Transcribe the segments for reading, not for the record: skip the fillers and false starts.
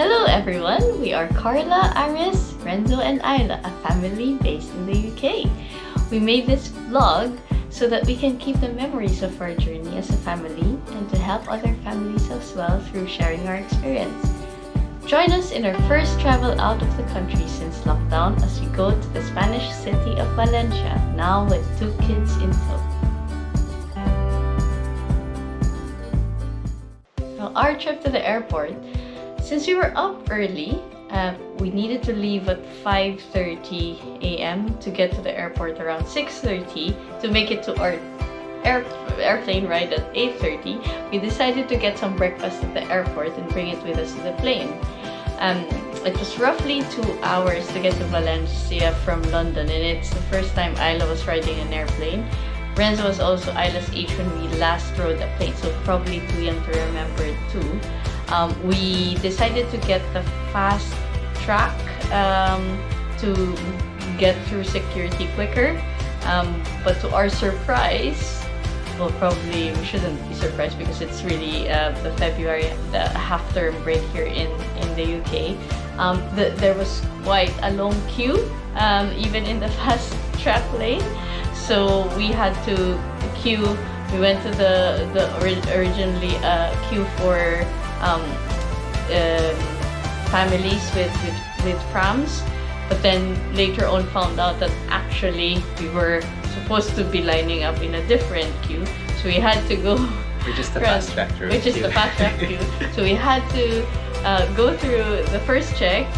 Hello everyone, we are Carla, Aris, Renzo, and Isla, a family based in the UK. We made this vlog so that we can keep the memories of our journey as a family and to help other families as well through sharing our experience. Join us in our first travel out of the country since lockdown as we go to the Spanish city of Valencia, now with 2 kids in tow. Now, our trip to the airport, since we were up early, we needed to leave at 5:30 a.m. to get to the airport around 6:30 to make it to our airplane ride at 8:30. We decided to get some breakfast at the airport and bring it with us to the plane. It was roughly 2 hours to get to Valencia from London, and it's the first time Isla was riding an airplane. Renzo was also Isla's age when we last rode a plane, so probably too young to remember it too. We decided to get the fast track to get through security quicker, but to our surprise, well, probably we shouldn't be surprised because it's really the February, the half-term break here in the UK. There was quite a long queue, even in the fast track lane, so we had to queue. We went to the originally queue for families with prams, but then later on found out that actually we were supposed to be lining up in a different queue, so we had to go which is the fast track queue. So we had to go through the first check,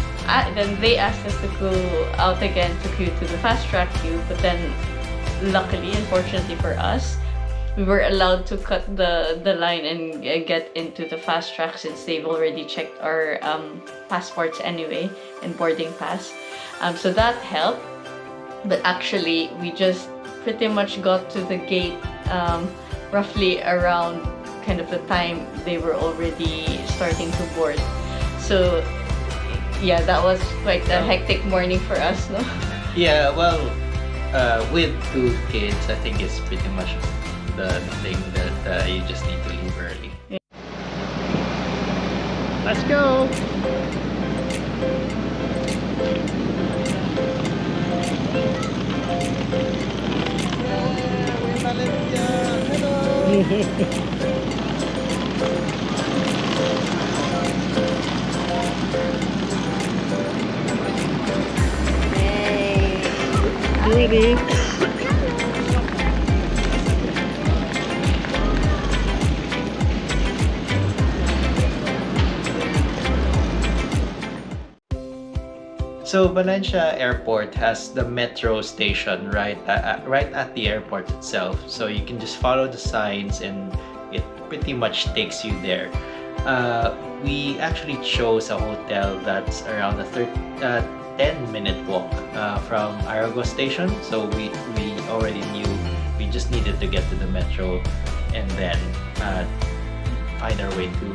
then they asked us to go out again to queue to the fast track queue, but then luckily and fortunately for us, we were allowed to cut the line and get into the fast track since they've already checked our passports anyway and boarding pass. So that helped. But actually, we just pretty much got to the gate roughly around kind of the time they were already starting to board. So yeah, that was quite a hectic morning for us, no? Yeah, well, with 2 kids, I think it's pretty much the thing that you just need to leave early. Yeah. Let's go! We're Valencia! Hello! You ready? So Valencia Airport has the metro station right at the airport itself. So you can just follow the signs and it pretty much takes you there. We actually chose a hotel that's around a 10-minute walk from Arago station. So we already knew we just needed to get to the metro and then find our way to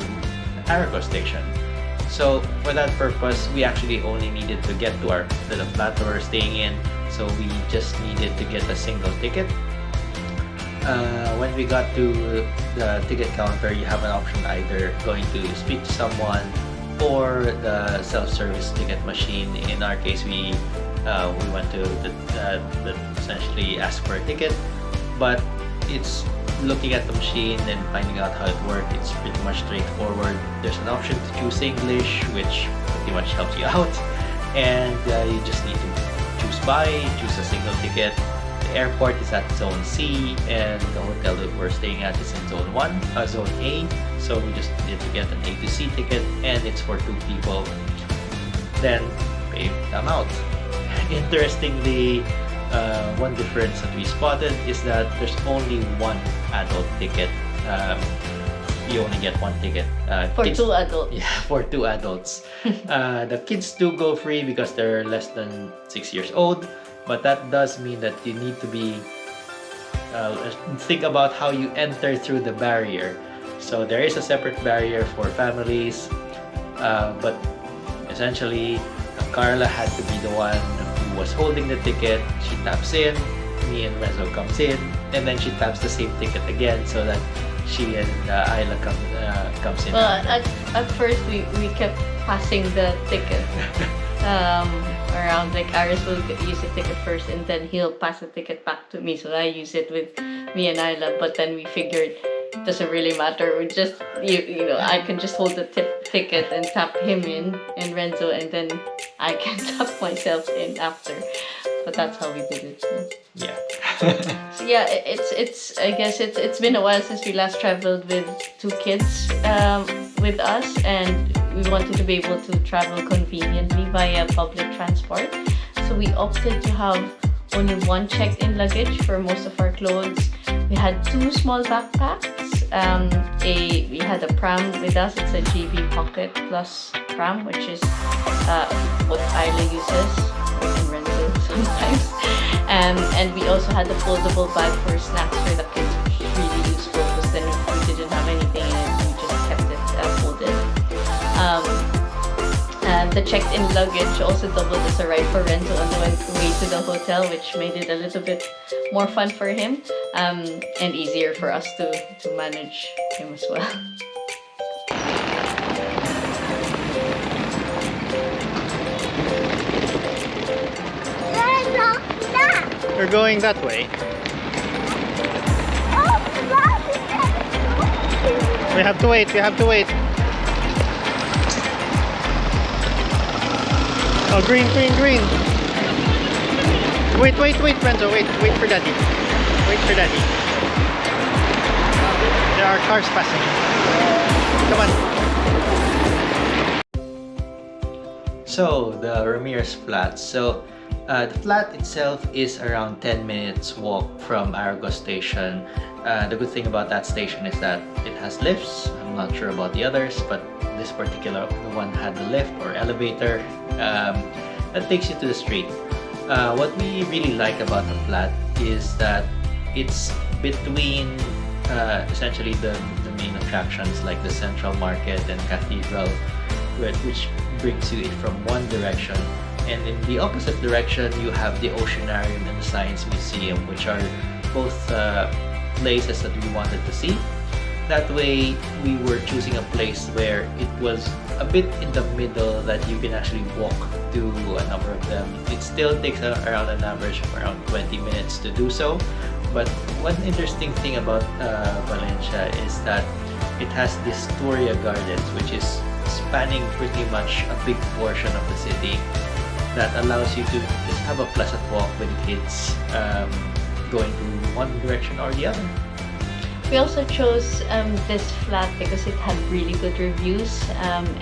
Arago station. So for that purpose, we actually only needed to get to the flat we were staying in. So we just needed to get a single ticket. When we got to the ticket counter, you have an option either going to speak to someone or the self-service ticket machine. In our case, we went to the essentially ask for a ticket, but it's looking at the machine and finding out how it works. It's pretty much straightforward. There's an option to choose English, which pretty much helps you out, and you just need to choose a single ticket. The airport is at Zone C, and the hotel that we're staying at is in Zone A. So we just need to get an A to C ticket, and it's for 2 people. Then pay the amount. Interestingly, one difference that we spotted is that there's only 1 adult ticket. You only get 1 ticket. For kids, 2 adults. Yeah, for 2 adults. The kids do go free because they're less than 6 years old, but that does mean that you need to think about how you enter through the barrier. So there is a separate barrier for families, but essentially Carla had to be the one who was holding the ticket. She taps in, me and Renzo comes in, and then she taps the same ticket again so that she and Isla comes in. Well, at first we kept passing the ticket around. Like Aris will use the ticket first, and then he'll pass the ticket back to me. So I use it with me and Isla. But then we figured it doesn't really matter. We just you know I can just hold the ticket and tap him in and Renzo, and then I can tap myself in after. But that's how we did it. Yeah. So yeah, it's I guess it's been a while since we last traveled with 2 kids with us, and we wanted to be able to travel conveniently via public transport. So we opted to have only 1 checked-in luggage for most of our clothes. We had 2 small backpacks. We had a pram with us. It's a JV Pocket Plus pram, which is what Isla uses and Renzo sometimes. And we also had a foldable bag for snacks for the kids, which is really useful because then we didn't have anything in it. We just kept it folded. The checked-in luggage also doubled as a ride for Renzo on the way to the hotel, which made it a little bit more fun for him and easier for us to manage him as well. We're going that way. We have to wait, we have to wait. Oh, green, green, green. Wait, Renzo, wait for daddy. Wait for daddy. There are cars passing. Come on. So the Ramirez Flat. So the flat itself is around 10 minutes walk from Argos Station. The good thing about that station is that it has lifts. I'm not sure about the others, but this particular one had the lift or elevator that takes you to the street. What we really like about the flat is that it's between essentially the main attractions like the Central Market and Cathedral, which brings you from one direction, and in the opposite direction you have the Oceanarium and the Science Museum, which are both places that we wanted to see. That way we were choosing a place where it was a bit in the middle, that you can actually walk to a number of them. It still takes around an average of around 20 minutes to do so, but one interesting thing about Valencia is that it has this Storia Gardens, which is spanning pretty much a big portion of the city, that allows you to just have a pleasant walk with kids going to one direction or the other. We also chose this flat because it had really good reviews,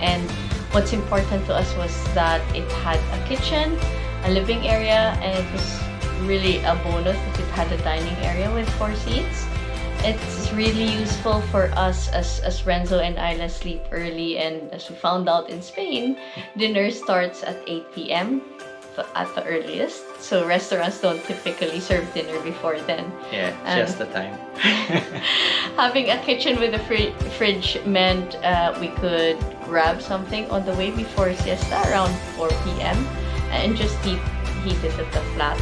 and what's important to us was that it had a kitchen, a living area, and it was really a bonus that it had a dining area with 4 seats. It's really useful for us as Renzo and Isla sleep early, and as we found out in Spain, dinner starts at 8 p.m. at the earliest. So restaurants don't typically serve dinner before then. Yeah, just the time. Having a kitchen with a fridge meant we could grab something on the way before siesta around 4 p.m. and just heat it at the flat.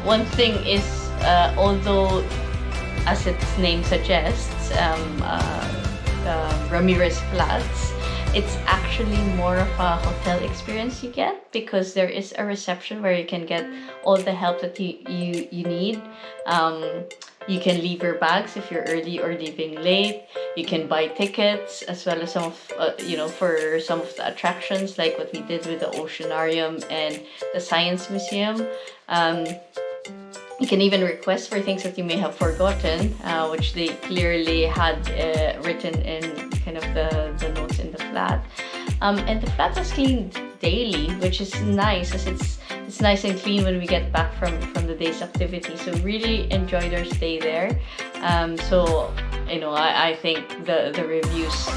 One thing is, although as its name suggests, Ramirez Flats, it's actually more of a hotel experience you get, because there is a reception where you can get all the help that you need. You can leave your bags if you're early or leaving late. You can buy tickets, as well as some of for some of the attractions, like what we did with the Oceanarium and the Science Museum. You can even request for things that you may have forgotten, which they clearly had written in kind of the notes in the flat. And the flat was cleaned daily, which is nice, as it's nice and clean when we get back from the day's activity. So really enjoyed our stay there. So I think the reviews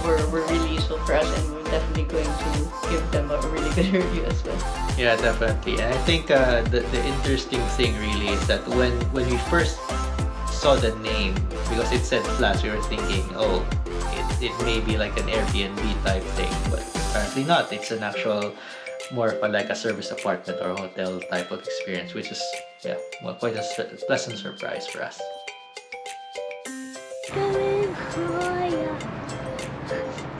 were really useful for us, and we're definitely going to give them a really good review as well. Yeah, definitely. And I think the interesting thing really is that when we first saw the name, because it said flats, we were thinking, oh, it may be like an Airbnb type thing, but apparently not. It's an actual, more like a service apartment or hotel type of experience, which is quite a pleasant surprise for us.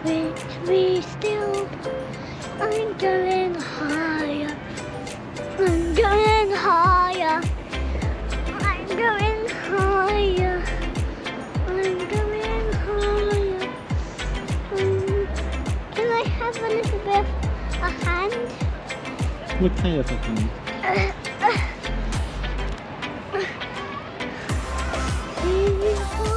Wait. we still. I'm going higher. I'm going higher. I'm going higher. I'm going higher. Can I have a little bit of a hand? What kind of a thing? Here you are.